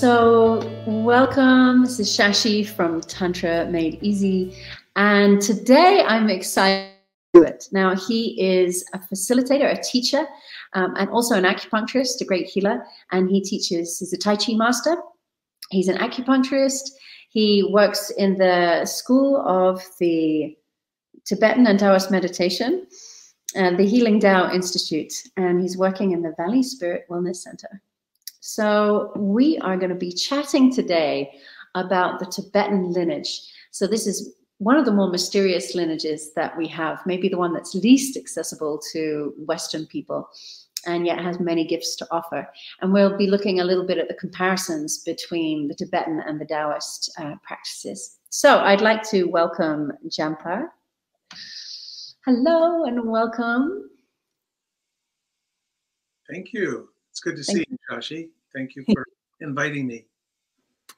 So welcome, this is Shashi from Tantra Made Easy, and today I'm excited to do it. Now, he is a facilitator, a teacher, and also an acupuncturist, a great healer, and he's a Tai Chi master, he's an acupuncturist, he works in the school of the Tibetan and Taoist meditation, the Healing Tao Institute, and he's working in the Valley Spirit Wellness Center. So we are going to be chatting today about the Tibetan lineage. So this is one of the more mysterious lineages that we have, maybe the one that's least accessible to Western people, and yet has many gifts to offer. And we'll be looking a little bit at the comparisons between the Tibetan and the Taoist practices. So I'd like to welcome Jampa. Hello and welcome. Thank you. It's good to see you, Shashi. Thank you for inviting me.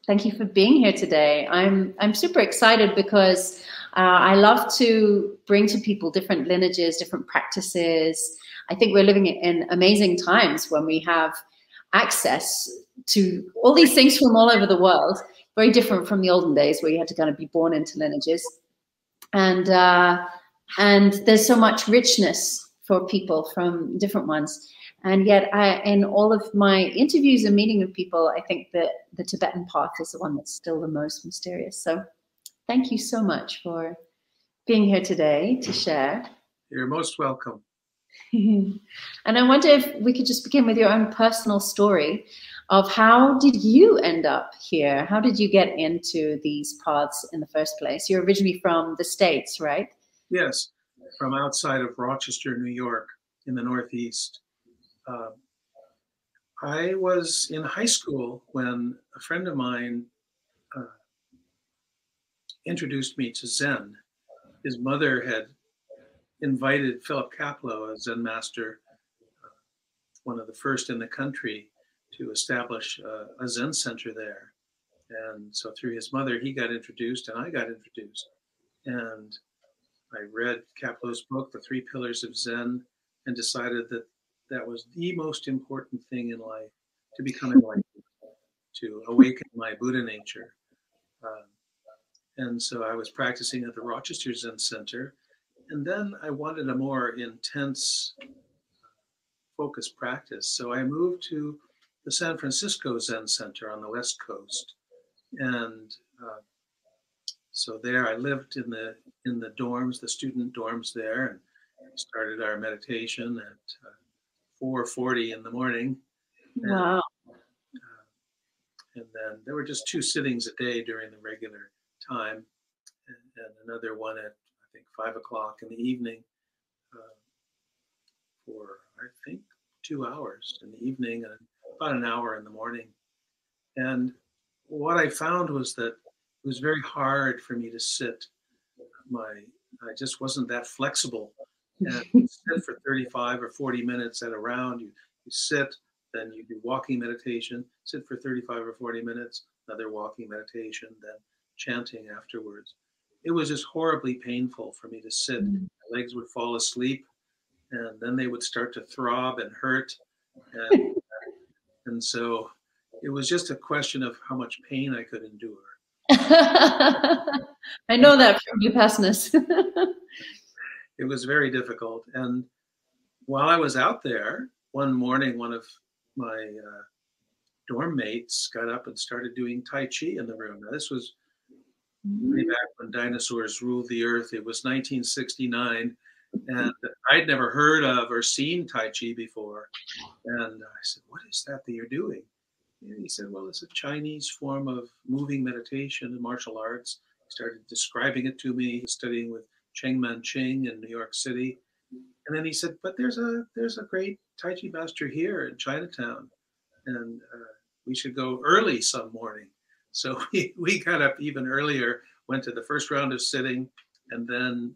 Thank you for being here today. I'm super excited because I love to bring to people different lineages, different practices. I think we're living in amazing times when we have access to all these things from all over the world, very different from the olden days where you had to kind of be born into lineages. And there's so much richness for people from different ones. And yet, in all of my interviews and meeting with people, I think that the Tibetan path is the one that's still the most mysterious. So thank you so much for being here today to share. You're most welcome. And I wonder if we could just begin with your own personal story of how did you end up here? How did you get into these paths in the first place? You're originally from the States, right? Yes, from outside of Rochester, New York, in the Northeast. I was in high school when a friend of mine introduced me to Zen. His mother had invited Philip Kapleau, a Zen master, one of the first in the country, to establish a Zen center there. And so through his mother, he got introduced and I got introduced. And I read Kapleau's book, The Three Pillars of Zen, and decided that that was the most important thing in life, to become enlightened, to awaken my Buddha nature. And so I was practicing at the Rochester Zen Center. And then I wanted a more intense, focused practice. So I moved to the San Francisco Zen Center on the West Coast. And so there I lived in the dorms, the student dorms there, and started our meditation at 4:40 in the morning. Wow. And then there were just 2 sittings a day during the regular time, and another one at, I think, 5 o'clock in the evening for, I think, 2 hours in the evening and about an hour in the morning. And what I found was that it was very hard for me to sit. I just wasn't that flexible. And you sit for 35 or 40 minutes at a round. You sit, then you do walking meditation, sit for 35 or 40 minutes, another walking meditation, then chanting afterwards. It was just horribly painful for me to sit. My legs would fall asleep, and then they would start to throb and hurt. And so it was just a question of how much pain I could endure. I know that from Vipassanas. It was very difficult. And while I was out there, one morning, one of my dorm mates got up and started doing Tai Chi in the room. Now, this was way back when dinosaurs ruled the earth. It was 1969, and I'd never heard of or seen Tai Chi before. And I said, "What is that you're doing?" And he said, "Well, it's a Chinese form of moving meditation and martial arts." He started describing it to me. He was studying with Cheng Man-ching in New York City. And then he said, "But there's a great Tai Chi master here in Chinatown, and we should go early some morning." So we got up even earlier, went to the first round of sitting, and then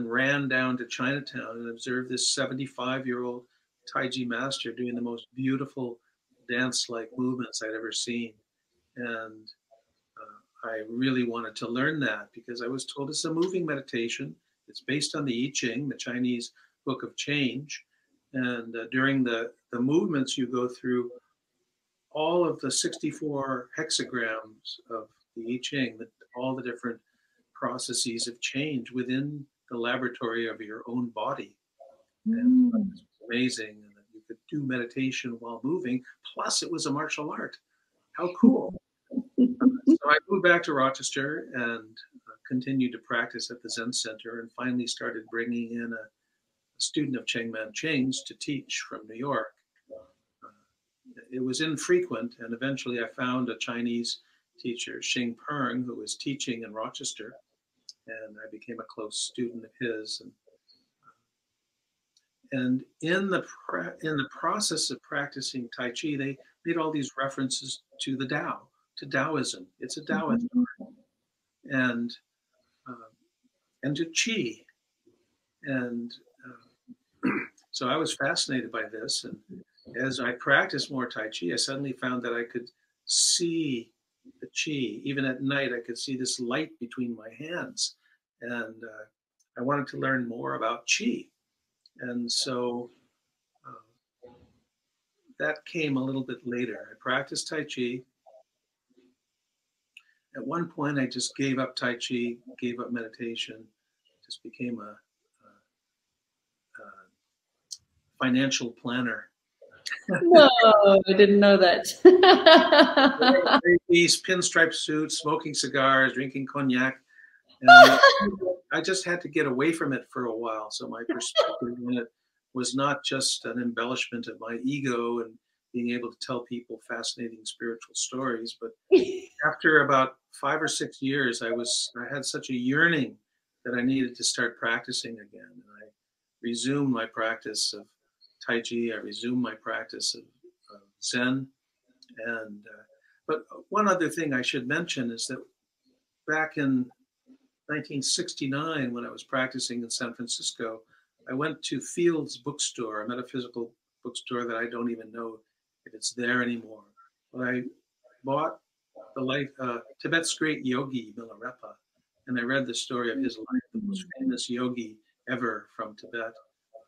ran down to Chinatown and observed this 75-year-old Tai Chi master doing the most beautiful dance-like movements I'd ever seen. And I really wanted to learn that because I was told it's a moving meditation. It's based on the I Ching, the Chinese book of change. And during the movements, you go through all of the 64 hexagrams of the I Ching, that all the different processes of change within the laboratory of your own body. And it was amazing. And that you could do meditation while moving. Plus, it was a martial art. How cool. So I moved back to Rochester and continued to practice at the Zen Center, and finally started bringing in a student of Cheng Man Ching's to teach from New York. It was infrequent, and eventually I found a Chinese teacher, Xing Peng, who was teaching in Rochester, and I became a close student of his. And in the process of practicing Tai Chi, they made all these references to the Tao, to Taoism. It's a Taoist art, and to Qi. And so I was fascinated by this. And as I practiced more Tai Chi, I suddenly found that I could see the Qi. Even at night, I could see this light between my hands. And I wanted to learn more about Qi. And so that came a little bit later. I practiced Tai Chi. At one point, I just gave up Tai Chi, gave up meditation, just became a financial planner. No, I didn't know that. These pinstripe suits, smoking cigars, drinking cognac. And I just had to get away from it for a while. So my perspective on it was not just an embellishment of my ego and being able to tell people fascinating spiritual stories, but after about 5 or 6 years, I had such a yearning that I needed to start practicing again. And I resumed my practice of Tai Chi. I resumed my practice of Zen. And but one other thing I should mention is that back in 1969, when I was practicing in San Francisco, I went to Field's bookstore, a metaphysical bookstore that I don't even know if it's there anymore. But I bought the life, Tibet's great yogi, Milarepa, and I read the story of his life, the most famous yogi ever from Tibet.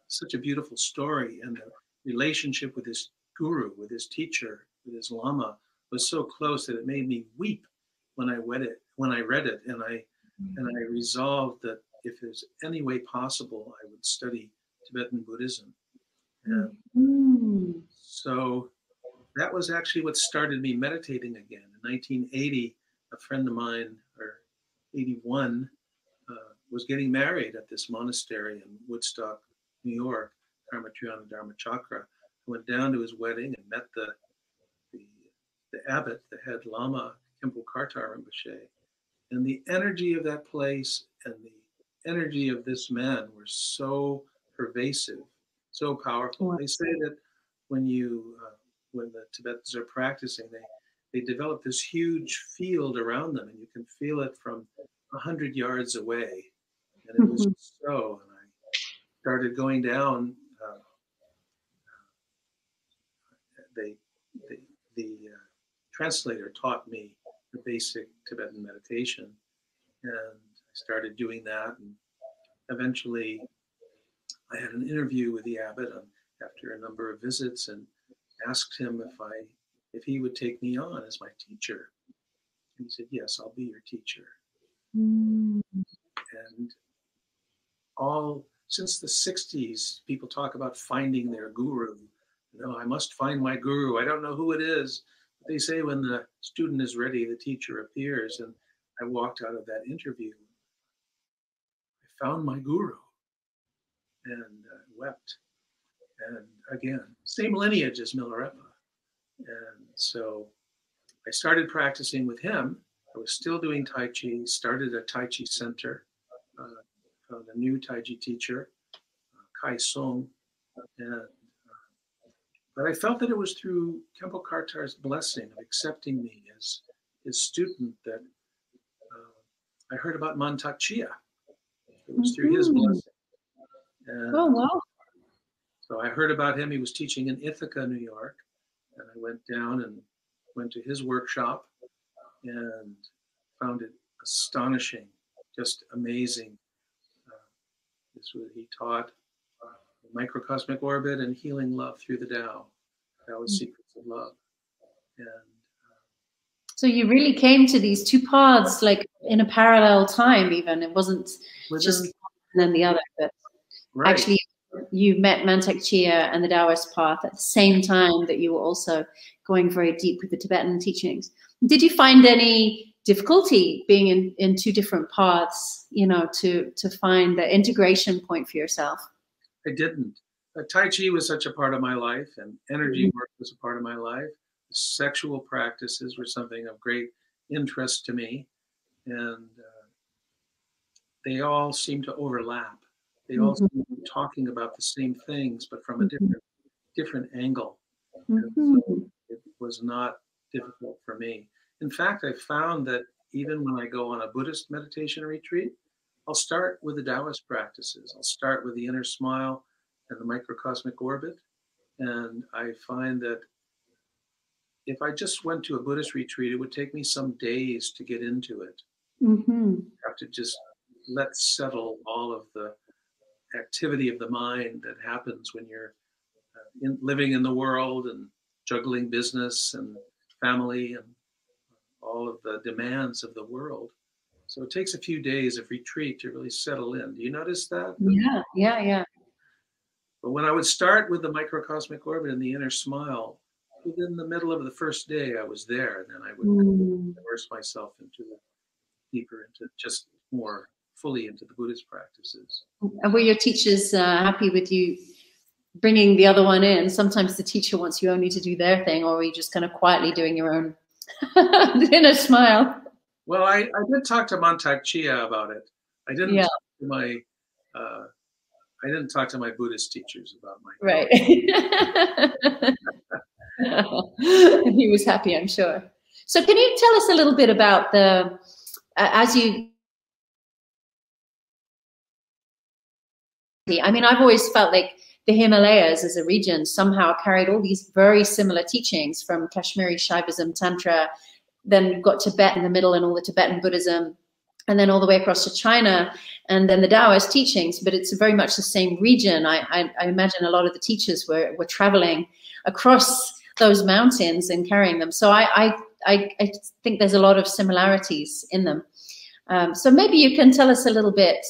Such a beautiful story, and the relationship with his guru, with his teacher, with his lama was so close that it made me weep when I read it. And I resolved that if there's any way possible, I would study Tibetan Buddhism. And so that was actually what started me meditating again. In 1980, a friend of mine, or 81, was getting married at this monastery in Woodstock, New York, Karma Mudra Dharma Chakra. I went down to his wedding and met the abbot, the head lama, Khenpo Karthar Rinpoche. And the energy of that place and the energy of this man were so pervasive, so powerful. Wow. They say that when the Tibetans are practicing, they develop this huge field around them, and you can feel it from 100 yards away. And it was so. And I started going down. The translator taught me the basic Tibetan meditation, and I started doing that. And eventually, I had an interview with the abbot after a number of visits, and asked him if he would take me on as my teacher. And he said, "Yes, I'll be your teacher." And since the 60s, people talk about finding their guru. I must find my guru. I don't know who it is. But they say when the student is ready, the teacher appears. And I walked out of that interview. I found my guru and wept. And again, same lineage as Milarepa. And so I started practicing with him. I was still doing Tai Chi, started a Tai Chi center, found a new Tai Chi teacher, Kai Sung. But I felt that it was through Khenpo Kartar's blessing of accepting me as his student that I heard about Mantak Chia. It was through his blessing. And oh, wow. So I heard about him. He was teaching in Ithaca, New York. And I went down and went to his workshop and found it astonishing, just amazing. He taught microcosmic orbit and healing love through the Tao, Taoist secrets of love. And so you really came to these two paths like in a parallel time. Even it wasn't just one and then the other, but right. actually you met Mantak Chia and the Taoist path at the same time that you were also going very deep with the Tibetan teachings. Did you find any difficulty being in two different paths, you know, to find the integration point for yourself? I didn't. Tai Chi was such a part of my life, and energy work was a part of my life. Sexual practices were something of great interest to me, and they all seem to overlap. They all seem to be talking about the same things, but from a different angle. And so it was not difficult for me. In fact, I found that even when I go on a Buddhist meditation retreat, I'll start with the Taoist practices. I'll start with the inner smile and the microcosmic orbit. And I find that if I just went to a Buddhist retreat, it would take me some days to get into it. You have to just let settle all of the activity of the mind that happens when you're living in the world and juggling business and family and all of the demands of the world. So it takes a few days of retreat to really settle in. Do you notice that? Yeah. But when I would start with the microcosmic orbit and the inner smile, within the middle of the first day, I was there. And then I would immerse myself deeper into just more fully into the Buddhist practices. And were your teachers happy with you bringing the other one in? Sometimes the teacher wants you only to do their thing, or are you just kind of quietly doing your own inner smile? Well, I did talk to Mantak Chia about it. I didn't talk to my I didn't talk to my Buddhist teachers about my right. He was happy, I'm sure. So can you tell us a little bit about the as you I mean, I've always felt like the Himalayas as a region somehow carried all these very similar teachings from Kashmiri Shaivism, Tantra, then you've got Tibet in the middle and all the Tibetan Buddhism, and then all the way across to China, and then the Taoist teachings, but it's very much the same region. I imagine a lot of the teachers were traveling across those mountains and carrying them. So I think there's a lot of similarities in them. So maybe you can tell us a little bit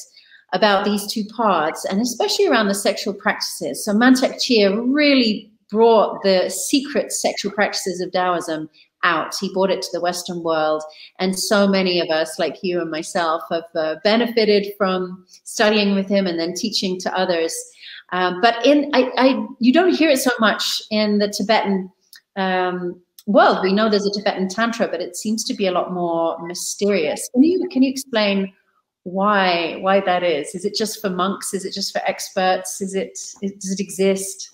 about these two paths, and especially around the sexual practices. So Mantak Chia really brought the secret sexual practices of Taoism out. He brought it to the Western world, and so many of us, like you and myself, have benefited from studying with him and then teaching to others. But you don't hear it so much in the Tibetan world. We know there's a Tibetan Tantra, but it seems to be a lot more mysterious. Can you explain why that is? Is it just for monks? Is it just for experts? Does it exist?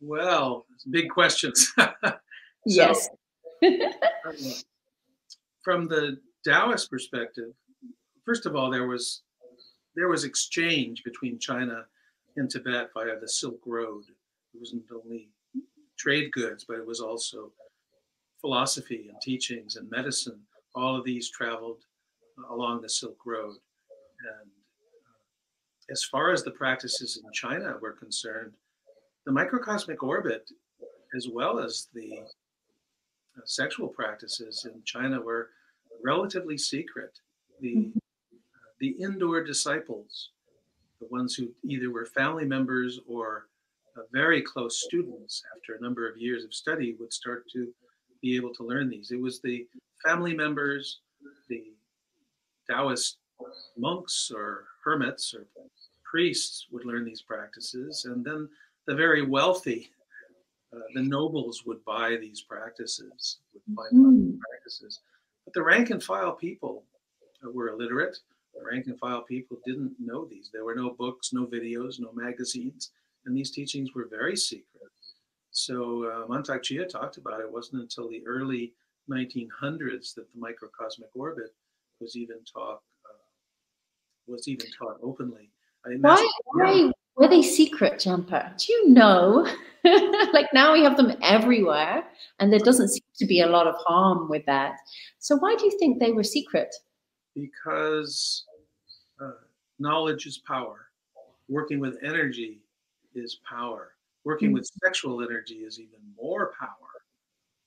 Well, big questions. Yes. From the Taoist perspective, first of all, there was exchange between China and Tibet via the Silk Road. It wasn't only trade goods, but it was also philosophy and teachings and medicine. All of these traveled along the Silk Road. And as far as the practices in China were concerned, the microcosmic orbit, as well as the sexual practices in China, were relatively secret. The indoor disciples, the ones who either were family members or very close students, after a number of years of study, would start to be able to learn these. It was the family members, the Taoist monks or hermits or priests would learn these practices, and then the very wealthy, the nobles, would buy these practices, But the rank and file people were illiterate. The rank and file people didn't know these. There were no books, no videos, no magazines, and these teachings were very secret. So Mantak Chia talked about it. It wasn't until the early 1900s that the microcosmic orbit was even taught openly. Why were they secret, Jampa? Do you know? Like now we have them everywhere, and there doesn't seem to be a lot of harm with that. So why do you think they were secret? Because knowledge is power. Working with energy is power. Working with sexual energy is even more power.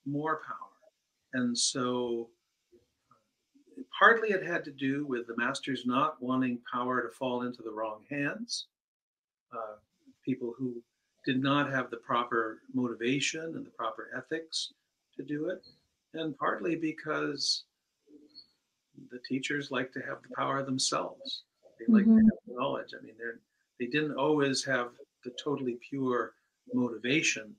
more power. And so partly it had to do with the masters not wanting power to fall into the wrong hands, people who did not have the proper motivation and the proper ethics to do it, and partly because the teachers like to have the power themselves. They like to have the knowledge. I mean, they didn't always have the totally pure motivation.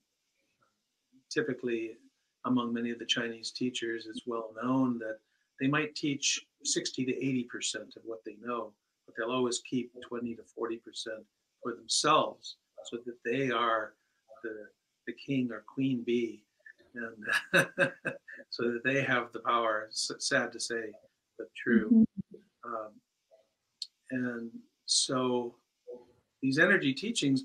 Typically, among many of the Chinese teachers, it's well known that they might teach 60 to 80% of what they know, but they'll always keep 20 to 40% for themselves, so that they are the king or queen bee, and so that they have the power. Sad to say, but true. And so these energy teachings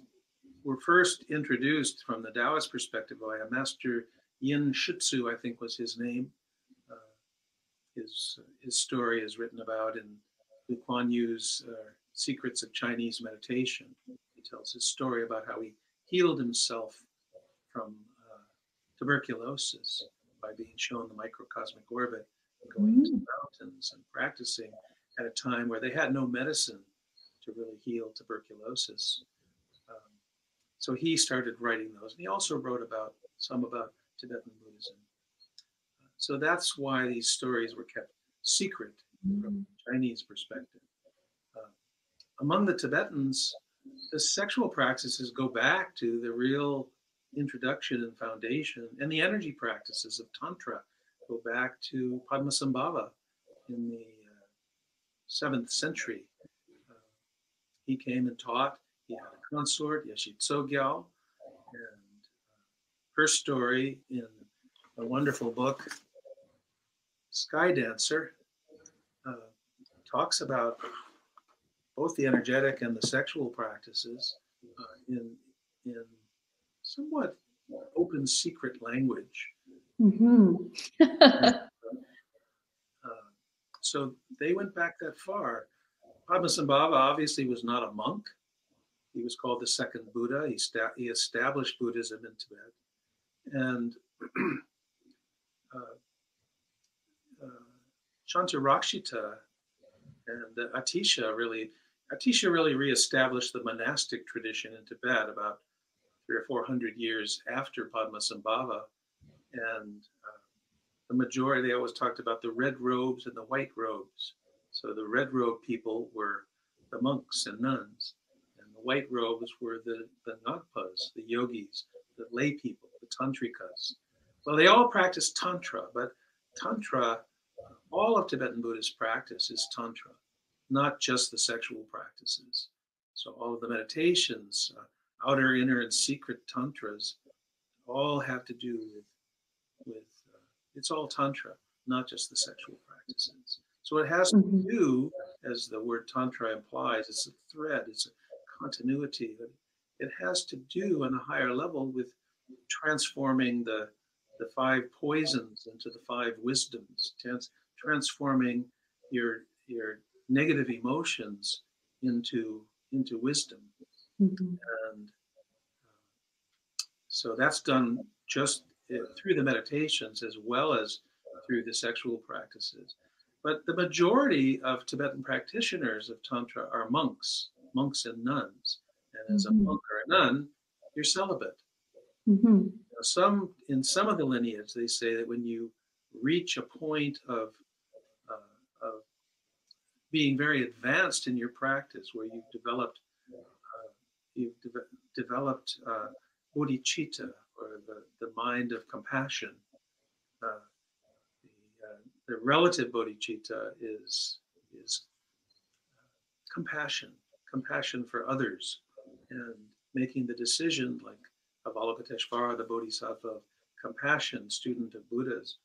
were first introduced from the Taoist perspective by a master, Yin Shitsu, I think was his name. His story is written about in Lu Kuan Yu's Secrets of Chinese Meditation. He tells his story about how he healed himself from tuberculosis by being shown the microcosmic orbit and going into the mountains and practicing at a time where they had no medicine to really heal tuberculosis. So he started writing those. And he also wrote some about Tibetan Buddhism. So that's why these stories were kept secret from the Chinese perspective. Among the Tibetans, the sexual practices go back to the real introduction and foundation, and the energy practices of Tantra go back to Padmasambhava in the 7th century. He came and taught. He had a consort, Yeshit Tsogyal, and her story in a wonderful book, Sky Dancer, talks about both the energetic and the sexual practices in somewhat open secret language. So they went back that far. Padmasambhava obviously was not a monk. He was called the second Buddha. He established Buddhism in Tibet. And Shantarakshita and Atisha really reestablished the monastic tradition in Tibet about 300 or 400 years after Padmasambhava. And the majority, they always talked about the red robes and the white robes. So the red robe people were the monks and nuns, and the white robes were the Ngagpas, the yogis, the lay people, the tantrikas. Well, they all practiced Tantra, but Tantra, all of Tibetan Buddhist practice is Tantra, not just the sexual practices. So all of the meditations, outer, inner, and secret Tantras, all have to do with it's all Tantra, not just the sexual practices. So it has to do, as the word Tantra implies, it's a thread, it's a continuity. It has to do on a higher level with transforming the 5 poisons into the 5 wisdoms, transforming your negative emotions into wisdom. And so that's done just through the meditations as well as through the sexual practices. But the majority of Tibetan practitioners of Tantra are monks and nuns. And as a monk or a nun, you're celibate. In some of the lineage, they say that when you reach a point of being very advanced in your practice, where you've developed bodhicitta, or the mind of compassion. The relative bodhicitta is compassion for others, and making the decision, like Avalokiteshvara, the bodhisattva of compassion, student of Buddha's,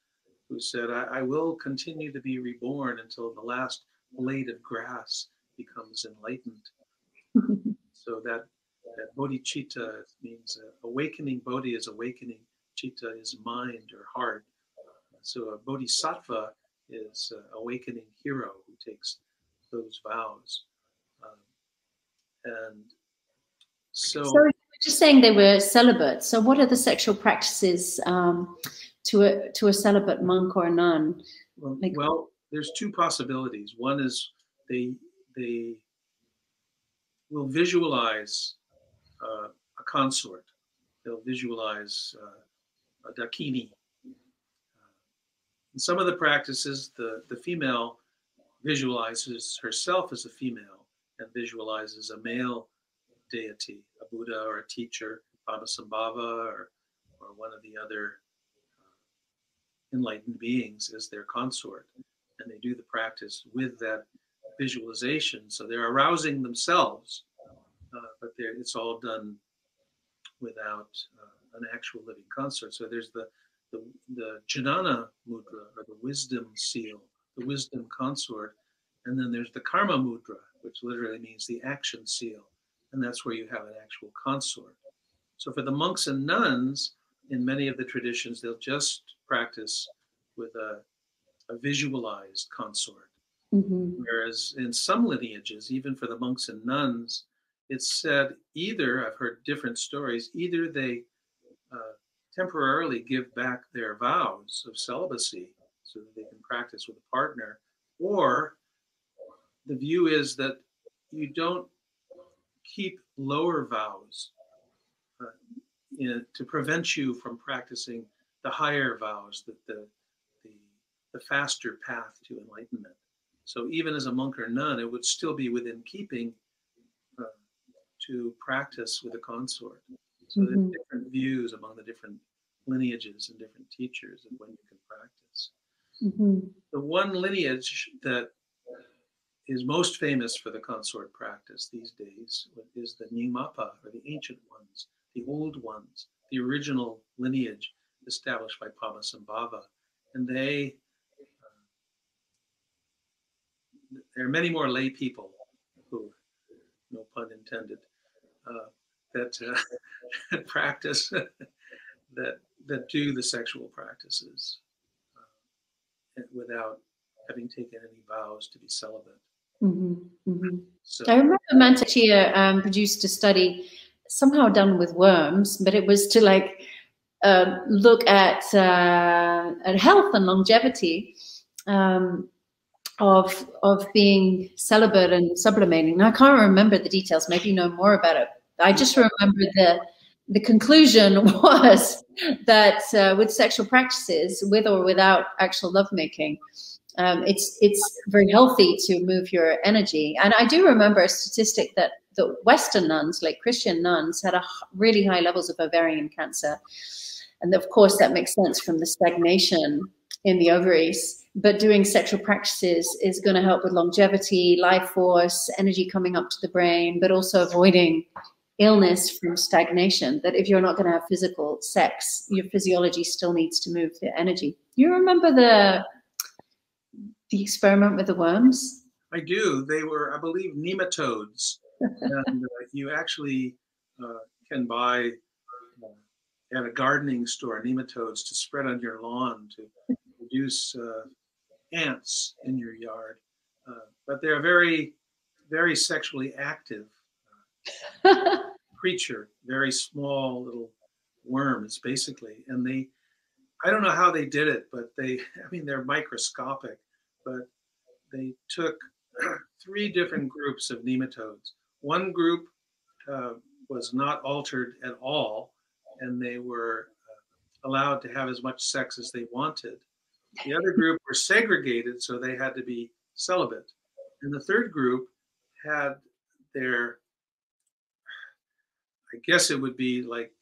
who said, I will continue to be reborn until the last blade of grass becomes enlightened. So that bodhicitta means awakening. Bodhi is awakening. Citta is mind or heart. So a bodhisattva is awakening hero who takes those vows. And so you're just saying they were celibate. So what are the sexual practices to a celibate monk or a nun? Well, there's two possibilities. One is they will visualize a consort. They'll visualize a dakini. In some of the practices, the female visualizes herself as a female and visualizes a male deity, a Buddha or a teacher, Padmasambhava, or one of the other enlightened beings as their consort. And they do the practice with that visualization. So they're arousing themselves, but it's all done without an actual living consort. So there's the Jnana Mudra, or the wisdom seal, the wisdom consort. And then there's the Karma Mudra, which literally means the action seal. And that's where you have an actual consort. So for the monks and nuns, in many of the traditions, they'll just practice with a visualized consort. Mm-hmm. Whereas in some lineages, even for the monks and nuns, it's said either, I've heard different stories, either they temporarily give back their vows of celibacy so that they can practice with a partner, or the view is that you don't keep lower vows to prevent you from practicing the higher vows, the faster path to enlightenment. So even as a monk or nun, it would still be within keeping to practice with a consort. So mm-hmm. There's different views among the different lineages and different teachers of when you can practice. Mm-hmm. The one lineage that is most famous for the consort practice these days is the Nyingmapa, or the ancient ones, the old ones, the original lineage established by Padmasambhava. And there are many more lay people who, no pun intended, that practice, that do the sexual practices without having taken any vows to be celibate. Mm-hmm, mm-hmm. So, I remember Mantak Chia produced a study, somehow done with worms, but it was to look at health and longevity of being celibate and sublimating. Now I can't remember the details. Maybe you know more about it. I just remember the conclusion was that with sexual practices, with or without actual lovemaking, it's very healthy to move your energy. And I do remember a statistic that the Western nuns, like Christian nuns, had really high levels of ovarian cancer. And of course, that makes sense from the stagnation in the ovaries. But doing sexual practices is going to help with longevity, life force, energy coming up to the brain, but also avoiding illness from stagnation. That if you're not going to have physical sex, your physiology still needs to move the energy. You remember the experiment with the worms? I do. They were, I believe, nematodes. And you actually can buy at a gardening store nematodes to spread on your lawn to reduce ants in your yard. But they're very, very sexually active creature, very small little worms, basically. And I don't know how they did it, but they're microscopic, but they took 3 different groups of nematodes. One group was not altered at all, and they were allowed to have as much sex as they wanted. The other group were segregated, so they had to be celibate. And the third group had their, I guess it would be like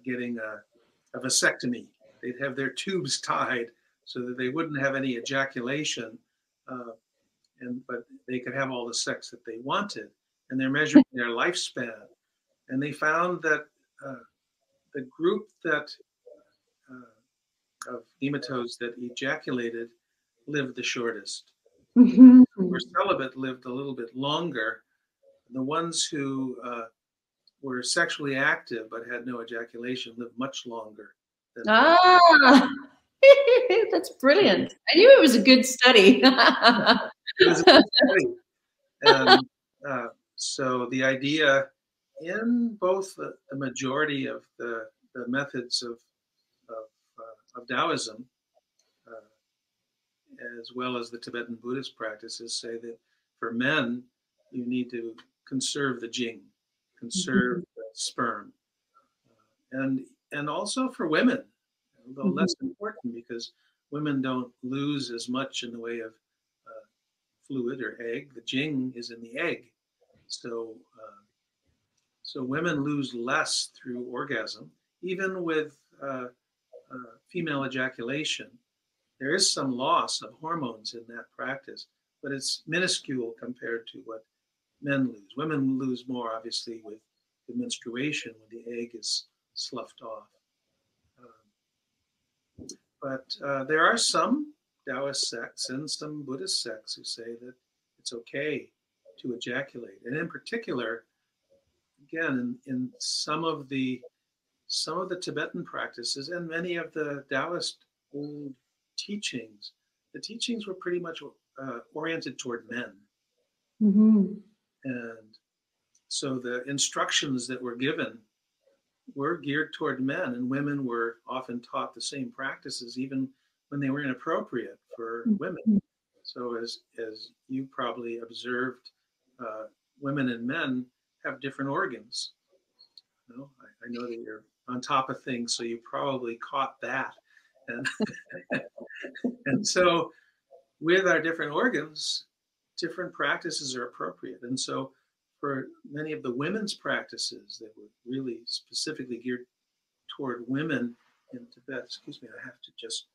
getting a vasectomy. They'd have their tubes tied so that they wouldn't have any ejaculation, but they could have all the sex that they wanted. And they're measuring their lifespan. And they found that the group of nematodes that ejaculated lived the shortest. Mm-hmm. Who were celibate lived a little bit longer. The ones who were sexually active but had no ejaculation lived much longer. That's brilliant. I knew it was a good study. It was a good study. And so the idea in both the majority of the methods of Taoism, as well as the Tibetan Buddhist practices, say that for men, you need to conserve the jing, conserve the sperm, and also for women, although less important because women don't lose as much in the way of fluid or egg. The jing is in the egg, so so women lose less through orgasm, even with female ejaculation. There is some loss of hormones in that practice, but it's minuscule compared to what men lose. Women lose more, obviously, with the menstruation when the egg is sloughed off. But there are some Taoist sects and some Buddhist sects who say that it's okay to ejaculate. And in particular, again, in some of the Tibetan practices and many of the Taoist old teachings, the teachings were pretty much oriented toward men. And so the instructions that were given were geared toward men, and women were often taught the same practices, even when they were inappropriate for women. So as you probably observed, women and men have different organs. You know, I know that you're on top of things, so you probably caught that. And, and so with our different organs, different practices are appropriate. And so for many of the women's practices that were really specifically geared toward women in Tibet, excuse me, I have to just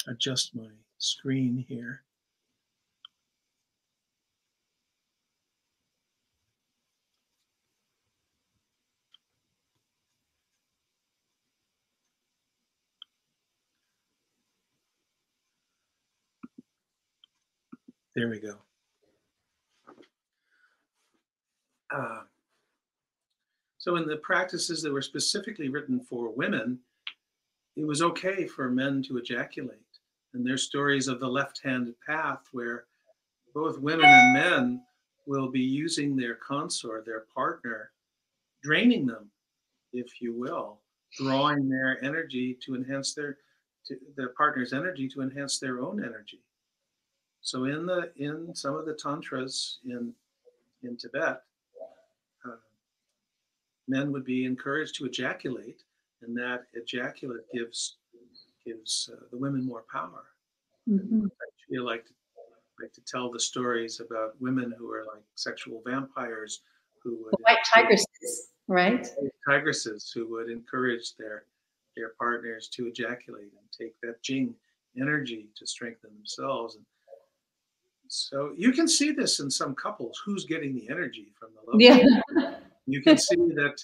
adjust my screen here. There we go. So in the practices that were specifically written for women, it was okay for men to ejaculate. And there's stories of the left-handed path where both women and men will be using their consort, their partner, draining them, if you will, drawing their energy to enhance their partner's energy to enhance their own energy. So in some of the tantras in Tibet, men would be encouraged to ejaculate, and that ejaculate gives the women more power. I like to tell the stories about women who are like sexual vampires, who would white tigresses, right? Tigresses who would encourage their partners to ejaculate and take that jing energy to strengthen themselves. And so you can see this in some couples, who's getting the energy from the love. Yeah. You can see that,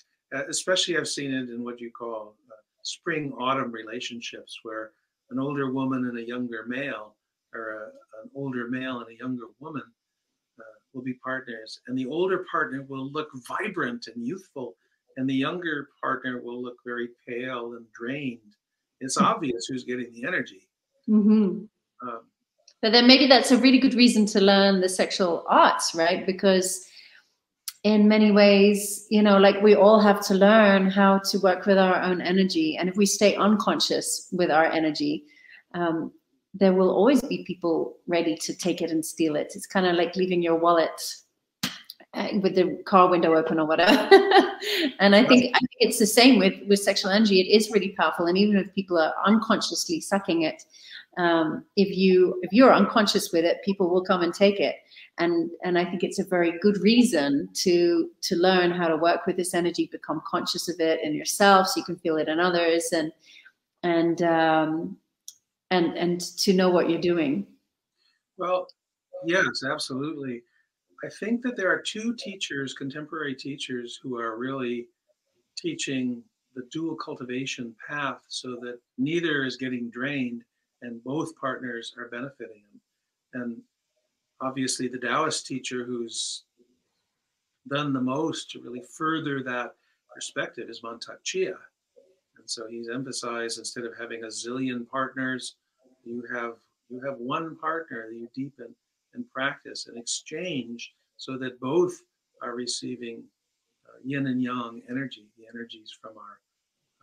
especially I've seen it in what you call spring-autumn relationships, where an older woman and a younger male, or an older male and a younger woman will be partners. And the older partner will look vibrant and youthful, and the younger partner will look very pale and drained. It's obvious who's getting the energy. But then maybe that's a really good reason to learn the sexual arts, right? Because in many ways, you know, like we all have to learn how to work with our own energy. And if we stay unconscious with our energy, there will always be people ready to take it and steal it. It's kind of like leaving your wallet with the car window open or whatever. And I think it's the same with sexual energy. It is really powerful. And even if people are unconsciously sucking it, if you're unconscious with it, people will come and take it. And I think it's a very good reason to learn how to work with this energy, become conscious of it in yourself, so you can feel it in others, and to know what you're doing. Well, yes, absolutely. I think that there are two teachers, contemporary teachers, who are really teaching the dual cultivation path so that neither is getting drained and both partners are benefiting. And obviously the Taoist teacher who's done the most to really further that perspective is Mantak Chia. And so he's emphasized, instead of having a zillion partners, you have one partner that you deepen and practice and exchange, so that both are receiving yin and yang energy, the energies from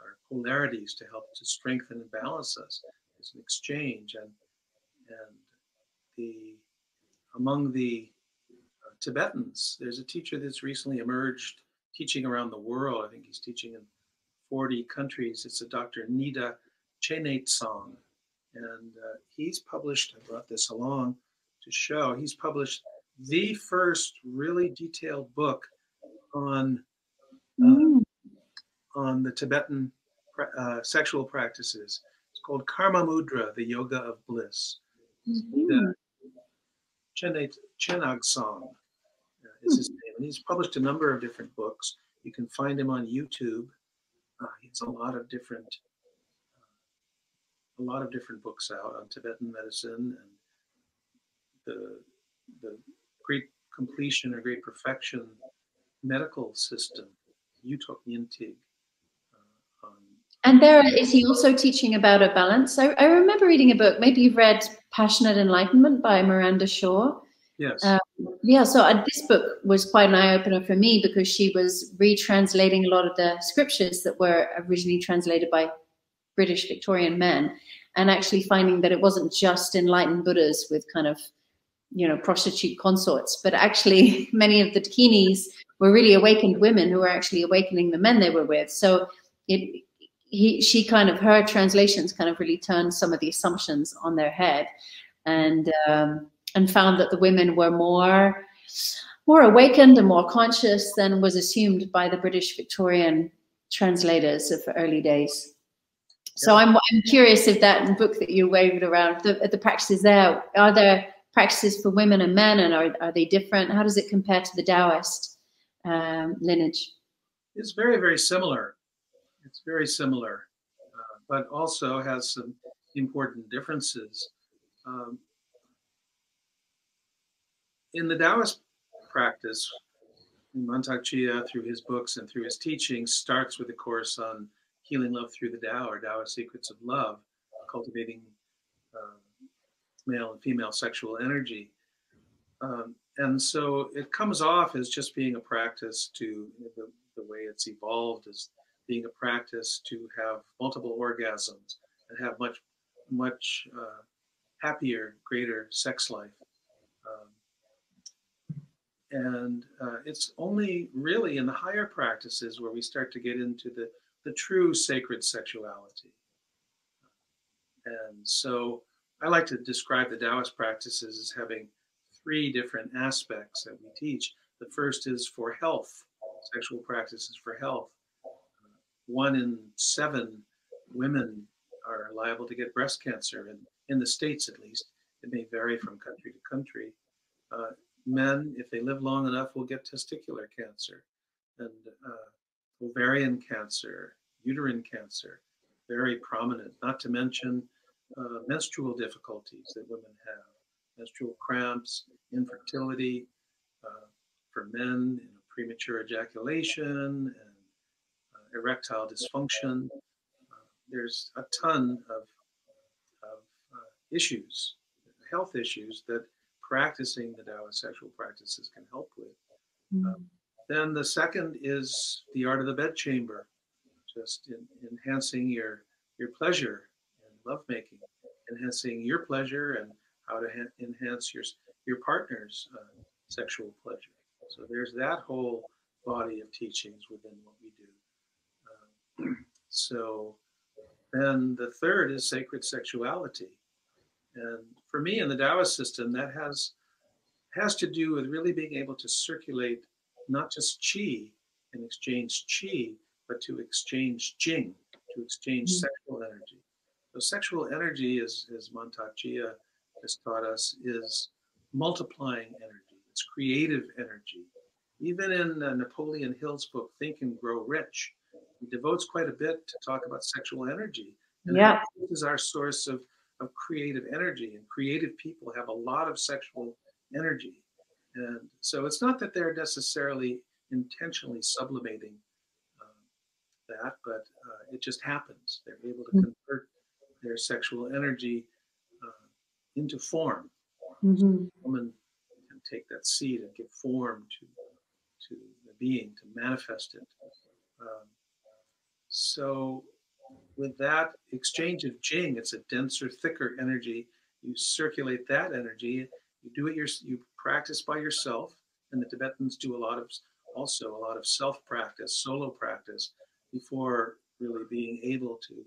our polarities to help to strengthen and balance us. It's an exchange, and the among the Tibetans, there's a teacher that's recently emerged teaching around the world. I think he's teaching in 40 countries. It's a Dr. Nida Chenetsong. And he's published, I brought this along to show, he's published the first really detailed book on the Tibetan sexual practices. It's called Karma Mudra, the Yoga of Bliss. Nida Chenetsong is his name. And he's published a number of different books. You can find him on YouTube. He has a lot of different books out on Tibetan medicine and the great completion or great perfection medical system, Yutok Yintig. And there is he also teaching about a balance. I remember reading a book. Maybe you've read Passionate Enlightenment by Miranda Shaw. Yes. Yeah. So this book was quite an eye opener for me because she was retranslating a lot of the scriptures that were originally translated by British Victorian men, and actually finding that it wasn't just enlightened Buddhas with kind of, prostitute consorts, but actually many of the dakinis were really awakened women who were actually awakening the men they were with. So her translations kind of really turned some of the assumptions on their head, and found that the women were more awakened and more conscious than was assumed by the British Victorian translators of early days. So I'm curious if that book that you waved around, the practices there, are there practices for women and men, and are they different? How does it compare to the Taoist lineage? It's very, very similar. It's very similar, but also has some important differences. In the Taoist practice, Mantak Chia, through his books and through his teachings, starts with a course on healing love through the Tao, or Taoist secrets of love, cultivating male and female sexual energy. And so it comes off as just being a practice to, the way it's evolved as being a practice to have multiple orgasms and have much happier, greater sex life. And it's only really in the higher practices where we start to get into the true sacred sexuality. And so I like to describe the Taoist practices as having 3 different aspects that we teach. The first is for health, sexual practices for health. 1 in 7 women are liable to get breast cancer, and in the States at least. It may vary from country to country. Men, if they live long enough, will get testicular cancer, and ovarian cancer, uterine cancer, very prominent, not to mention menstrual difficulties that women have, menstrual cramps, infertility, for men, premature ejaculation, and erectile dysfunction. There's a ton of issues, health issues, that practicing the Taoist sexual practices can help with. Then the second is the art of the bedchamber, just enhancing your pleasure and lovemaking, enhancing your pleasure and how to enhance your partner's sexual pleasure. So there's that whole body of teachings within what we do. So then the third is sacred sexuality. And for me, in the Taoist system, that has to do with really being able to circulate not just qi and exchange qi, but to exchange jing, to exchange sexual energy. So sexual energy, as Mantak Chia has taught us, is multiplying energy. It's creative energy. Even in Napoleon Hill's book, Think and Grow Rich, he devotes quite a bit to talk about sexual energy. And this is our source of creative energy, and creative people have a lot of sexual energy. And so it's not that they're necessarily intentionally sublimating that, but it just happens. They're able to convert their sexual energy into form. So a woman can take that seed and give form to the being, to manifest it. So with that exchange of Jing, it's a denser, thicker energy. You circulate that energy. You do it. You practice by yourself, and the Tibetans do also a lot of self practice, solo practice, before really being able to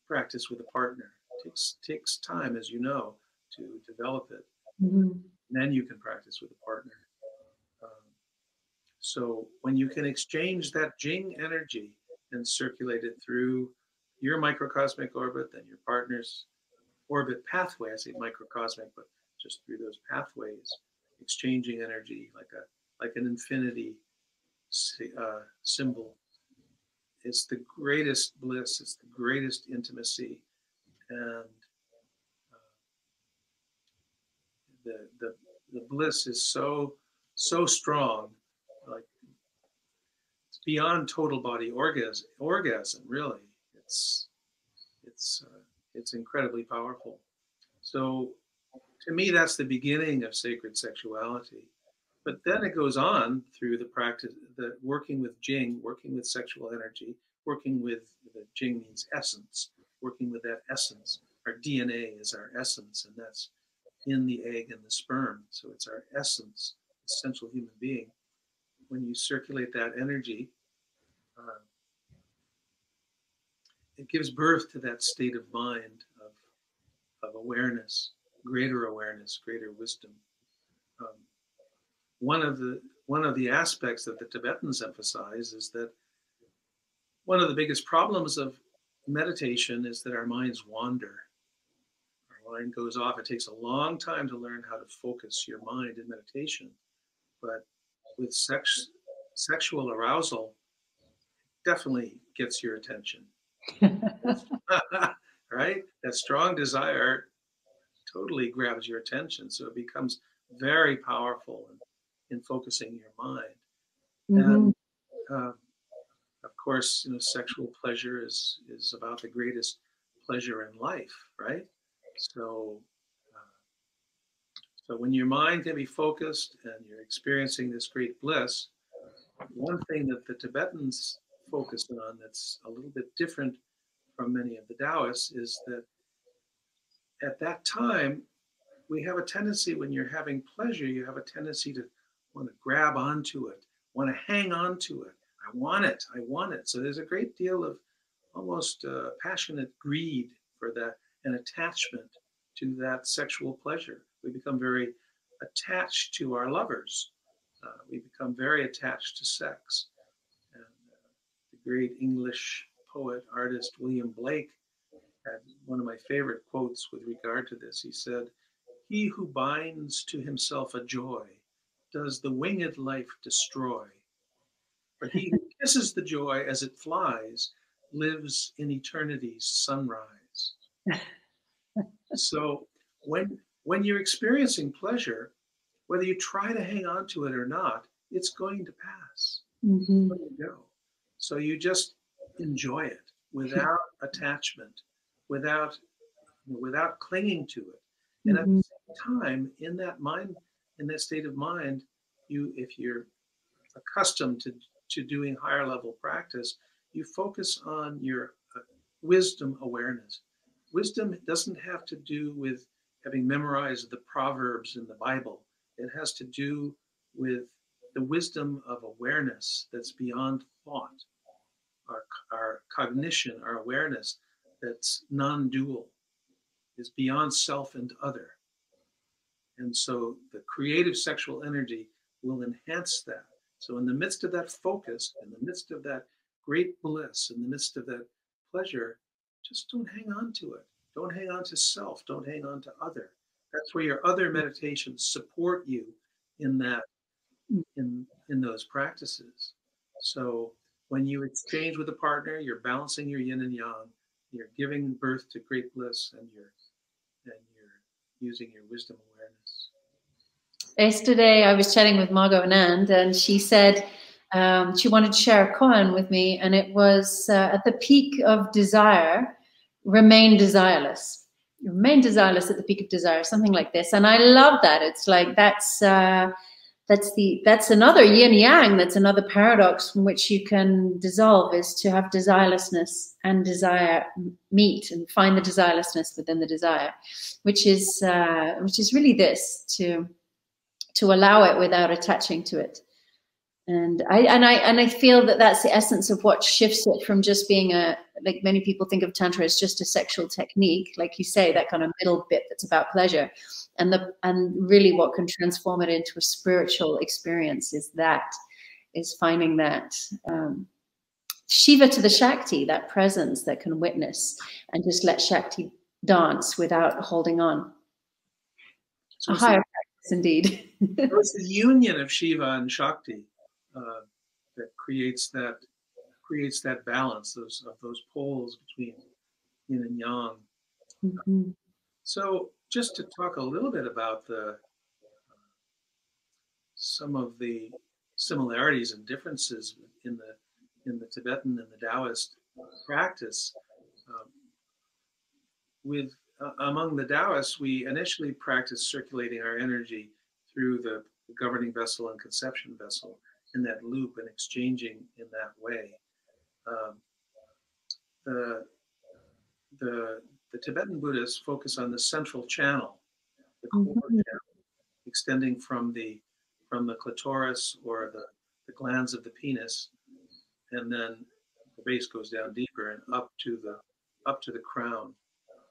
practice with a partner. It takes time, as you know, to develop it. Mm-hmm. Then you can practice with a partner. So when you can exchange that Jing energy and circulate it through your microcosmic orbit, then your partner's orbit pathway, I say microcosmic, but just through those pathways, exchanging energy like an infinity symbol. It's the greatest bliss. It's the greatest intimacy, and the bliss is so strong, like it's beyond total body orgasm. Really, it's incredibly powerful. So to me, that's the beginning of sacred sexuality. But then it goes on through the practice, the working with Jing, working with sexual energy, working with the Jing means essence, working with that essence. Our DNA is our essence, and that's in the egg and the sperm. So it's our essence, essential human being. When you circulate that energy, it gives birth to that state of mind of awareness, greater wisdom. One of the aspects that the Tibetans emphasize is that one of the biggest problems of meditation is that our minds wander. Our mind goes off. It takes a long time to learn how to focus your mind in meditation, but with sexual arousal, definitely gets your attention. Right? That strong desire totally grabs your attention, so it becomes very powerful in focusing your mind. Mm-hmm. And of course, sexual pleasure is about the greatest pleasure in life, right? So, so when your mind can be focused and you're experiencing this great bliss, one thing that the Tibetans focus on that's a little bit different from many of the Taoists is that at that time, we have a tendency, when you're having pleasure, you have a tendency to want to grab onto it, want to hang on to it. I want it. So there's a great deal of almost passionate greed for that and attachment to that sexual pleasure. We become very attached to our lovers. We become very attached to sex. And the great English poet, artist, William Blake, had one of my favorite quotes with regard to this. He said, "He who binds to himself a joy does the winged life destroy. But he who kisses the joy as it flies lives in eternity's sunrise." So when you're experiencing pleasure, whether you try to hang on to it or not, it's going to pass. Mm-hmm. Let it go. So you just enjoy it without attachment, without clinging to it. And mm-hmm. at the same time, in that state of mind, if you're accustomed to doing higher level practice, you focus on your wisdom awareness. Wisdom doesn't have to do with having memorized the Proverbs in the Bible. It has to do with the wisdom of awareness that's beyond thought, our cognition, our awareness that's non-dual, is beyond self and other. And so the creative sexual energy will enhance that. So in the midst of that focus, in the midst of that great bliss, in the midst of that pleasure, just don't hang on to it. Don't hang on to self. Don't hang on to other. That's where your other meditations support you in that, in those practices. So when you exchange with a partner, you're balancing your yin and yang. You're giving birth to great bliss, and you're using your wisdom awareness. Yesterday, I was chatting with Margot Anand, and she said she wanted to share a koan with me, and it was at the peak of desire, remain desireless. Remain desireless at the peak of desire, something like this. And I love that. It's like that's that's another yin yang. That's another paradox from which you can dissolve, is to have desirelessness and desire meet and find the desirelessness within the desire, which is really this, to allow it without attaching to it. And I feel that that's the essence of what shifts it from just being like many people think of Tantra as just a sexual technique, like you say, that kind of middle bit that's about pleasure. And really what can transform it into a spiritual experience is finding that Shiva to the Shakti, that presence that can witness and just let Shakti dance without holding on. So a higher practice indeed. It's the union of Shiva and Shakti that creates that balance, those poles between yin and yang. Mm-hmm. So just to talk a little bit about some of the similarities and differences in the Tibetan and the Taoist practice. Among the Taoists, we initially practiced circulating our energy through the governing vessel and conception vessel in that loop and exchanging in that way. The Tibetan Buddhists focus on the central channel, the core channel, extending from the clitoris or the glands of the penis, and then the base goes down deeper and up to the crown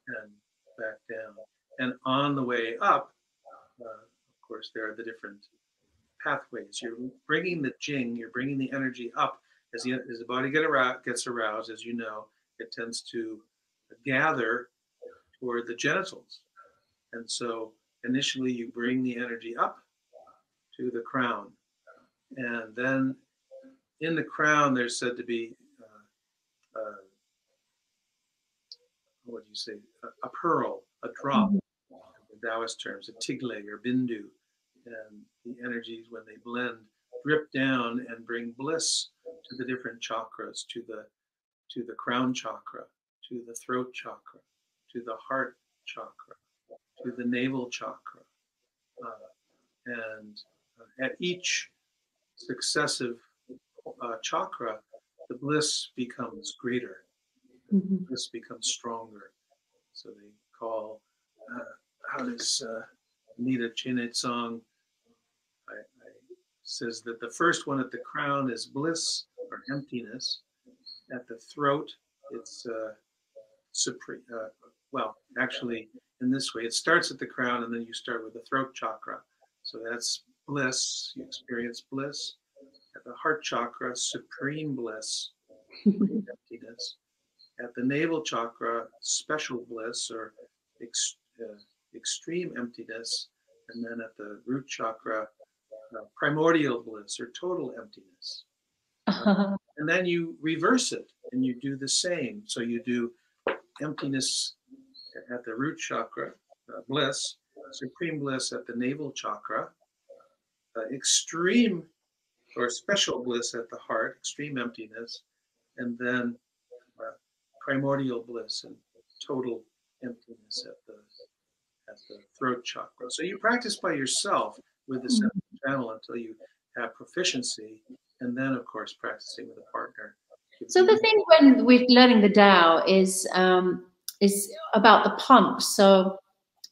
and back down. And on the way up, of course, there are the different pathways. You're bringing the jing, you're bringing the energy up as the body gets aroused. As you know, it tends to gather toward the genitals, and so initially you bring the energy up to the crown, and then in the crown there's said to be what do you say, a pearl, a drop, in the Taoist terms, a tigle or bindu, and the energies, when they blend, drip down and bring bliss to the different chakras, to the crown chakra, to the throat chakra, to the heart chakra, to the navel chakra, and at each successive chakra, the bliss becomes greater. Bliss becomes stronger. So they call, how does Nita Chinit song says that the first one at the crown is bliss or emptiness. At the throat, it's supreme. Well, actually, in this way, it starts at the crown and then you start with the throat chakra. So that's bliss. You experience bliss. At the heart chakra, supreme bliss, emptiness. At the navel chakra, special bliss or extreme emptiness. And then at the root chakra, primordial bliss or total emptiness. And then you reverse it and you do the same. So you do emptiness at the root chakra, bliss, supreme bliss at the navel chakra, extreme or special bliss at the heart, extreme emptiness, and then primordial bliss and total emptiness at the throat chakra. So you practice by yourself with the central channel until you have proficiency, and then of course practicing with a partner. So the thing when we're learning the Tao is about the pumps. So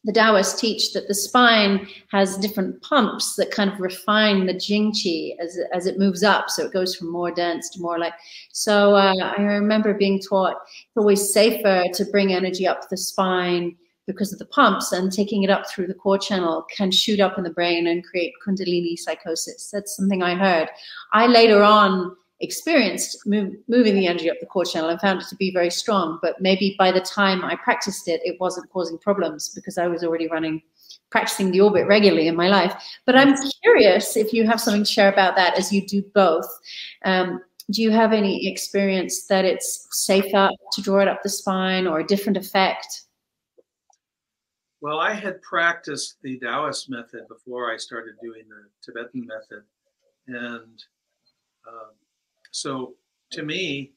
the Taoists teach that the spine has different pumps that kind of refine the Jing Qi as it moves up. So it goes from more dense to more light. So I remember being taught it's always safer to bring energy up the spine because of the pumps, and taking it up through the core channel can shoot up in the brain and create Kundalini psychosis. That's something I heard. I later on experienced moving the energy up the core channel and found it to be very strong, but maybe by the time I practiced it, it wasn't causing problems because I was already practicing the orbit regularly in my life. But I'm curious if you have something to share about that as you do both. Do you have any experience that it's safer to draw it up the spine or a different effect? Well, I had practiced the Taoist method before I started doing the Tibetan method. And so to me,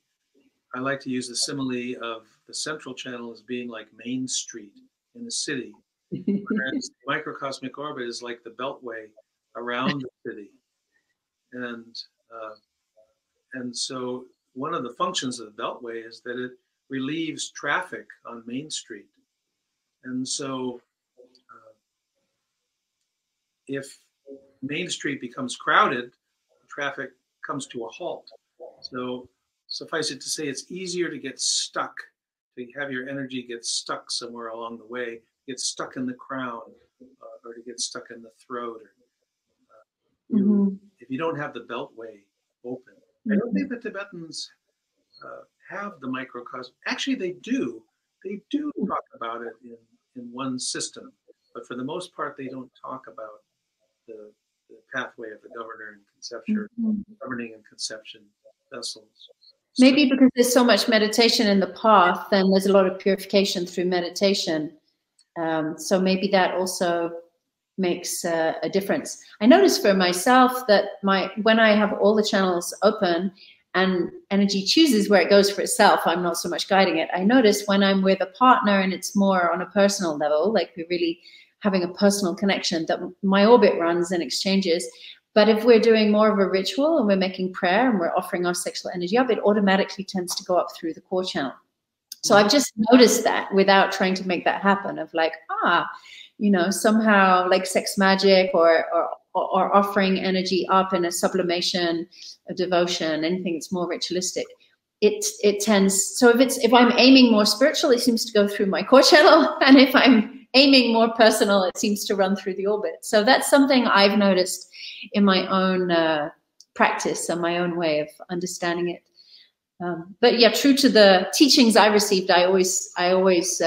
I like to use the simile of the central channel as being like Main Street in a city, whereas the microcosmic orbit is like the beltway around the city. And so one of the functions of the Beltway is that it relieves traffic on Main Street. And so if Main Street becomes crowded, traffic comes to a halt. So suffice it to say, it's easier to get stuck, to have your energy get stuck somewhere along the way, get stuck in the crown, or to get stuck in the throat. If you don't have the Beltway open. I don't think the Tibetans have the microcosm. Actually, they do. They do talk about it in one system, but for the most part, they don't talk about the pathway of the governor and conception, governing and conception vessels. Maybe because there's so much meditation in the path, then there's a lot of purification through meditation. So maybe that also makes a difference. I notice for myself that when I have all the channels open and energy chooses where it goes for itself, I'm not so much guiding it. I notice when I'm with a partner and it's more on a personal level, like we're really having a personal connection, that my orbit runs and exchanges. But if we're doing more of a ritual and we're making prayer and we're offering our sexual energy up, it automatically tends to go up through the core channel. So I've just noticed that without trying to make that happen, of like, somehow like sex magic or offering energy up in a sublimation, a devotion, anything that's more ritualistic. It tends, so if I'm aiming more spiritual, it seems to go through my core channel. And if I'm aiming more personal, it seems to run through the orbit. So that's something I've noticed in my own practice and my own way of understanding it. But yeah, true to the teachings I received, I always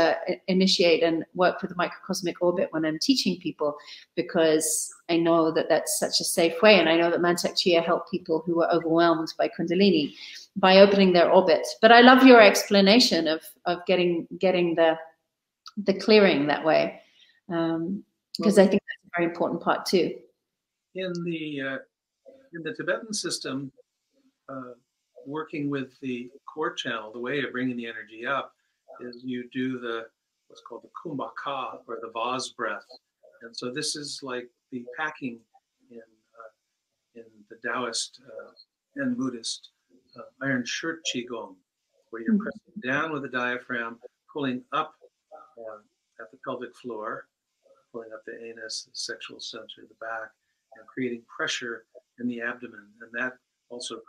initiate and work with the microcosmic orbit when I'm teaching people, because I know that that's such a safe way. And I know that Mantak Chia helped people who were overwhelmed by Kundalini by opening their orbit. But I love your explanation of getting the clearing that way, because I think that's a very important part too. In the Tibetan system, working with the core channel, the way of bringing the energy up is you do what's called the kumbhaka, or the vase breath. And so this is like the packing in the Taoist and Buddhist iron shirt qigong, where you're pressing down with the diaphragm, pulling up at the pelvic floor, pulling up the anus, the sexual center, the back, and creating pressure in the abdomen. And that also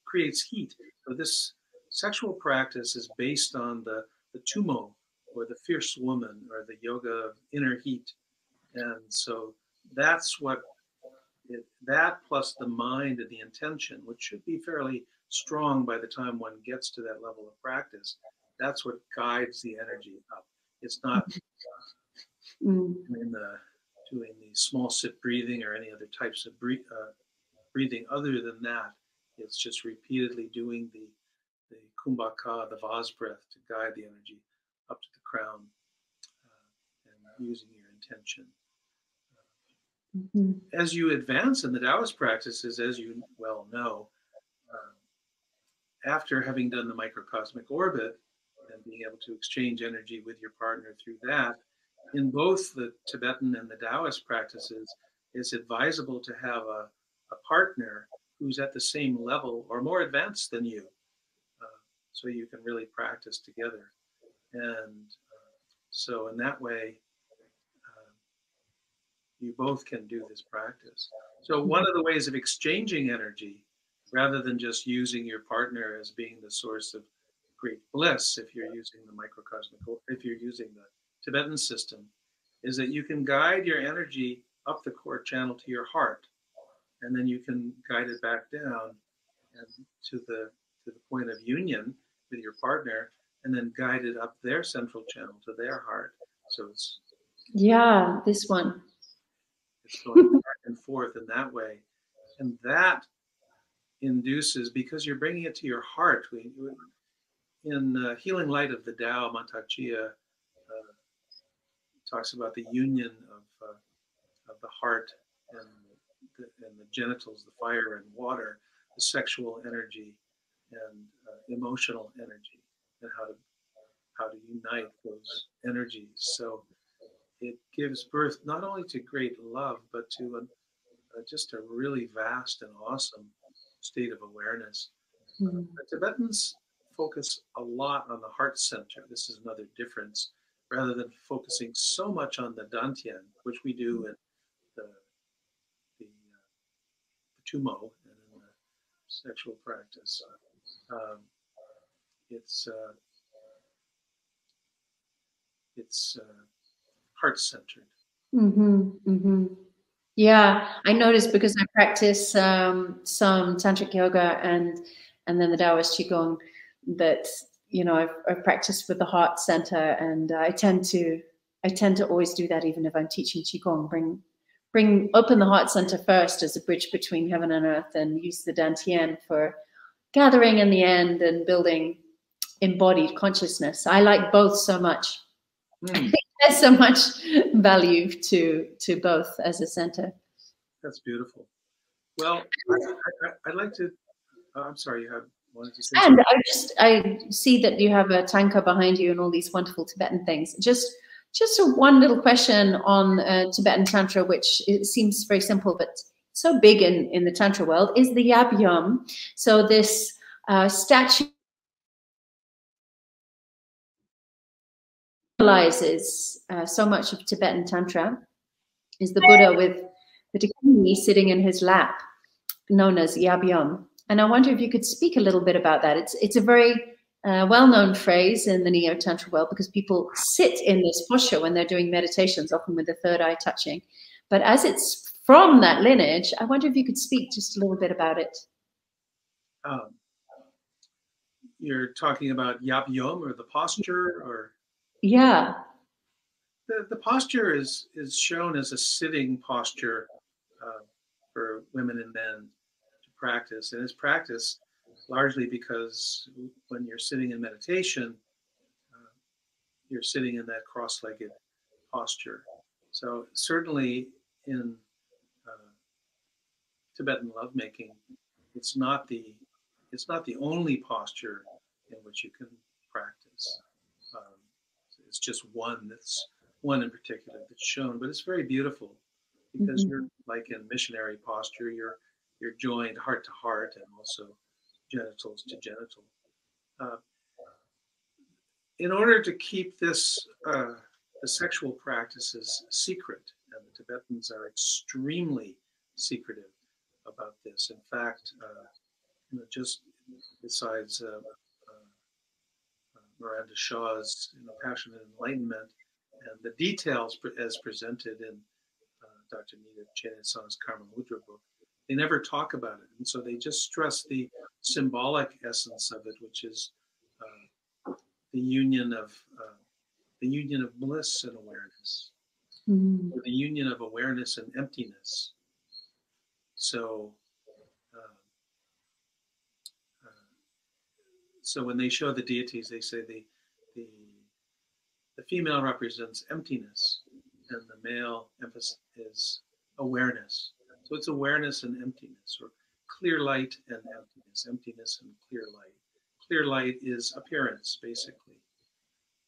creates heat. So this sexual practice is based on the tumo, or the fierce woman, or the yoga of inner heat. And so that's that plus the mind and the intention, which should be fairly strong by the time one gets to that level of practice, that's what guides the energy up. It's not doing the small sit breathing or any other types of breathing other than that. It's just repeatedly doing the kumbhaka, the vase breath, to guide the energy up to the crown, and using your intention. As you advance in the Taoist practices, as you well know, after having done the microcosmic orbit and being able to exchange energy with your partner through that, in both the Tibetan and the Taoist practices, it's advisable to have a partner who's at the same level or more advanced than you, so you can really practice together. And so in that way, you both can do this practice. So one of the ways of exchanging energy, rather than just using your partner as being the source of great bliss, if you're using the microcosmic, if you're using the Tibetan system, is that you can guide your energy up the core channel to your heart, and then you can guide it back down and to the point of union with your partner, and then guide it up their central channel to their heart. So it's this one. It's going back and forth in that way, and that induces, because you're bringing it to your heart. In Healing Light of the Tao, Mantak Chia talks about the union of the heart and the genitals, the fire and water, the sexual energy and emotional energy, and how to unite those energies. So it gives birth not only to great love, but to a just a really vast and awesome state of awareness. Mm-hmm. The Tibetans focus a lot on the heart center. This is another difference, rather than focusing so much on the Dantian, which we do in the Tumo and in the sexual practice. Um, it's heart centered. Mm-hmm. Mm-hmm. Yeah, I noticed because I practice some tantric yoga and then the Taoist qigong that I've practiced with the heart center, and I tend to always do that even if I'm teaching qigong. Open the heart center first as a bridge between heaven and earth, and use the dantian for gathering in the end and building embodied consciousness. I like both so much. There's so much value to both as a center. That's beautiful. Well, I'd like to. I'm sorry, you wanted to say and something. I see that you have a tanka behind you and all these wonderful Tibetan things. Just one little question on Tibetan Tantra, which it seems very simple, but so big in the Tantra world, is the Yabyum. So this statue symbolizes so much of Tibetan Tantra, is the Buddha with the Dakini sitting in his lap, known as Yabyum. And I wonder if you could speak a little bit about that. It's a very well-known phrase in the Neo-Tantra world because people sit in this posture when they're doing meditations, often with the third eye touching. But as it's from that lineage, I wonder if you could speak just a little bit about it. You're talking about Yabyum, or the posture, or? Yeah. The posture is shown as a sitting posture for women and men to practice, and it's practiced largely because when you're sitting in meditation, you're sitting in that cross-legged posture. So certainly in Tibetan lovemaking, it's not the only posture in which you can practice. It's just one in particular that's shown, but it's very beautiful because you're like in missionary posture. You're joined heart to heart and also genitals to genital. In order to keep this the sexual practices secret, and the Tibetans are extremely secretive about this. In fact, just besides Miranda Shaw's Passionate Enlightenment and the details as presented in Dr. Nita Chenesang's Karma Mudra book, they never talk about it, and so they just stress the symbolic essence of it, which is the union of bliss and awareness, or the union of awareness and emptiness. So, so when they show the deities, they say the female represents emptiness, and the male is awareness. So it's awareness and emptiness, or clear light and emptiness and clear light. Clear light is appearance, basically.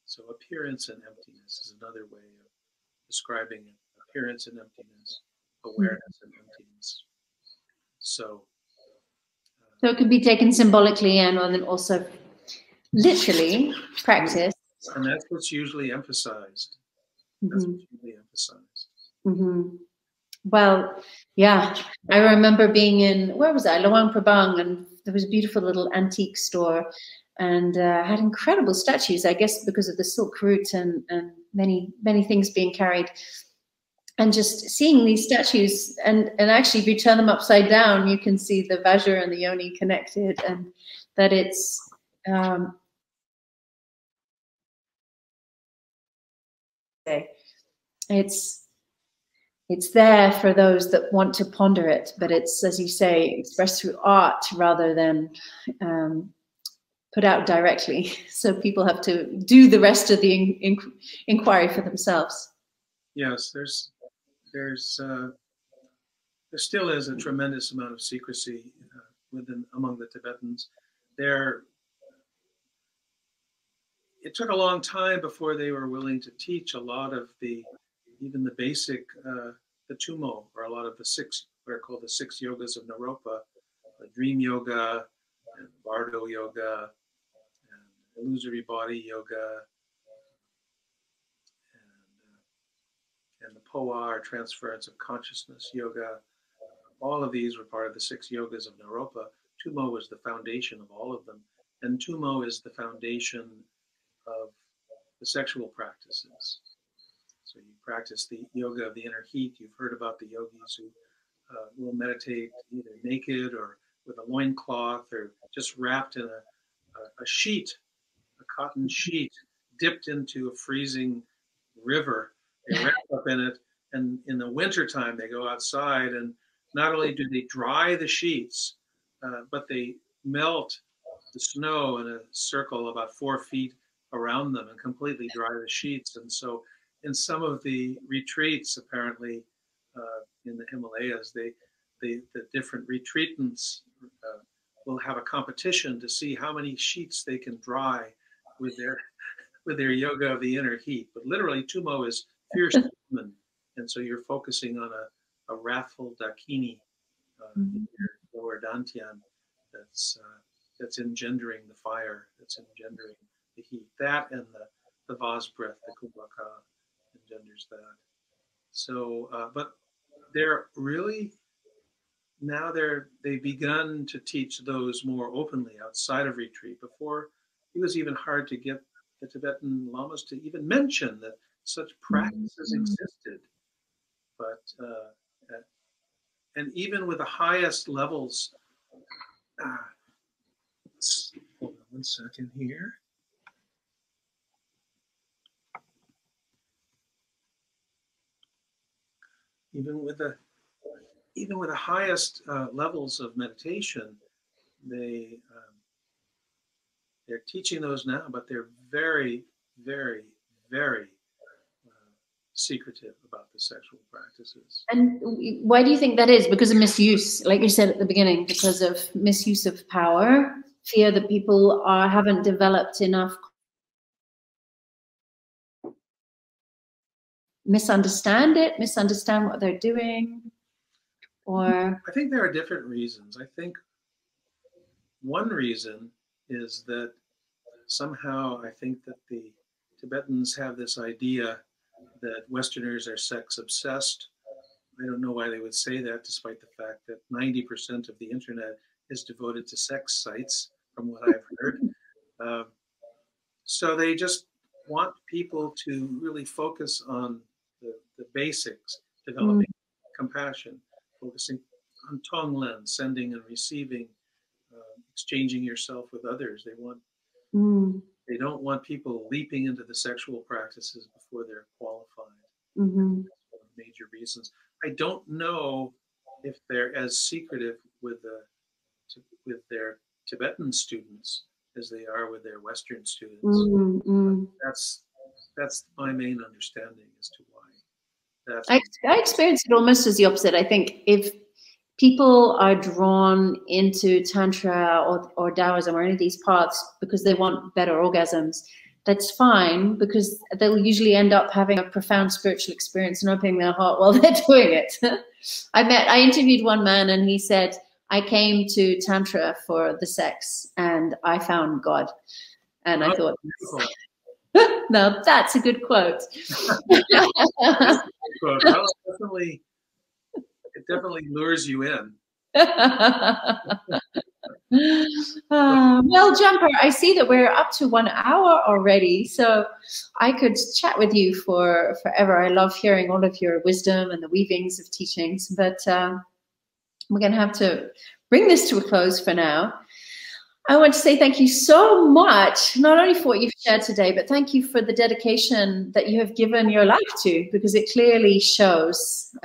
So appearance and emptiness is another way of describing it. Appearance and emptiness, awareness and emptiness. So it can be taken symbolically and then also literally practiced. And that's what's usually emphasized. That's what's usually emphasized. Well, yeah, I remember being in, where was I? Luang Prabang, and there was a beautiful little antique store, and had incredible statues, I guess because of the silk route and many things being carried. And just seeing these statues, and actually if you turn them upside down, you can see the Vajra and the Yoni connected, and that it's it's there for those that want to ponder it, but it's, as you say, expressed through art rather than put out directly. So people have to do the rest of the inquiry for themselves. Yes, there still is a tremendous amount of secrecy among the Tibetans. It took a long time before they were willing to teach a lot of even the basic the Tumo, or a lot of the 6 what are called the 6 yogas of Naropa, dream yoga, and bardo yoga, and illusory body yoga, and the POA, or transference of consciousness yoga. All of these were part of the 6 yogas of Naropa. Tumo was the foundation of all of them. And Tumo is the foundation of the sexual practices. So you practice the yoga of the inner heat. You've heard about the yogis who will meditate either naked or with a loincloth or just wrapped in a sheet, a cotton sheet, dipped into a freezing river. They wrap up in it, and in the wintertime they go outside, and not only do they dry the sheets, but they melt the snow in a circle about 4 feet around them and completely dry the sheets. And so in some of the retreats, apparently, in the Himalayas, the different retreatants will have a competition to see how many sheets they can dry with their yoga of the inner heat. But literally, Tumo is fierce woman, and so you're focusing on a wrathful Dakini in your lower Dantian that's engendering the fire, that's engendering the heat. That and the vase breath, the Kumbhaka, engenders that. So, but they're really now they've begun to teach those more openly outside of retreat. Before, it was even hard to get the Tibetan lamas to even mention that such practices existed. But and even with the highest levels, hold on 1 second here. Even with the highest levels of meditation, they're teaching those now, but they're very, very, very secretive about the sexual practices. And why do you think that is? Because of misuse, like you said at the beginning, because of misuse of power, fear that people haven't developed enough, misunderstand what they're doing, or? I think there are different reasons. I think one reason is that somehow I think that the Tibetans have this idea that Westerners are sex obsessed. I don't know why they would say that, despite the fact that 90% of the internet is devoted to sex sites, from what I've heard. So they just want people to really focus on the basics, developing compassion, focusing on Tonglen, sending and receiving, exchanging yourself with others. They don't want people leaping into the sexual practices before they're qualified. That's one of the major reasons. I don't know if they're as secretive with their Tibetan students as they are with their Western students. That's my main understanding as to why. I experience it almost as the opposite. I think if people are drawn into Tantra or Taoism or any of these paths because they want better orgasms, that's fine, because they'll usually end up having a profound spiritual experience and opening their heart while they're doing it. I interviewed one man and he said, I came to Tantra for the sex and I found God. And I thought, no, that's a good quote. Well, it definitely lures you in. Well, Jampa, I see that we're up to 1 hour already, so I could chat with you for forever. I love hearing all of your wisdom and the weavings of teachings, but we're going to have to bring this to a close for now. I want to say thank you so much, not only for what you've shared today, but thank you for the dedication that you have given your life to, because it clearly shows,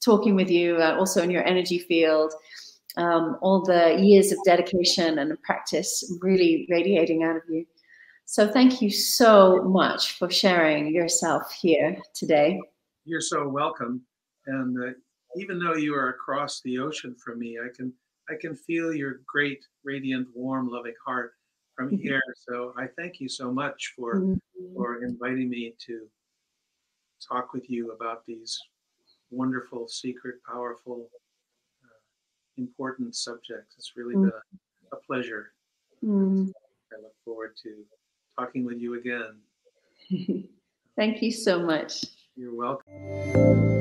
talking with you, also in your energy field, all the years of dedication and practice really radiating out of you. So thank you so much for sharing yourself here today. You're so welcome. And even though you are across the ocean from me, I can feel your great, radiant, warm, loving heart from here. So I thank you so much for inviting me to talk with you about these wonderful, secret, powerful important subjects. It's really been a pleasure. Mm. I look forward to talking with you again. Thank you so much. You're welcome.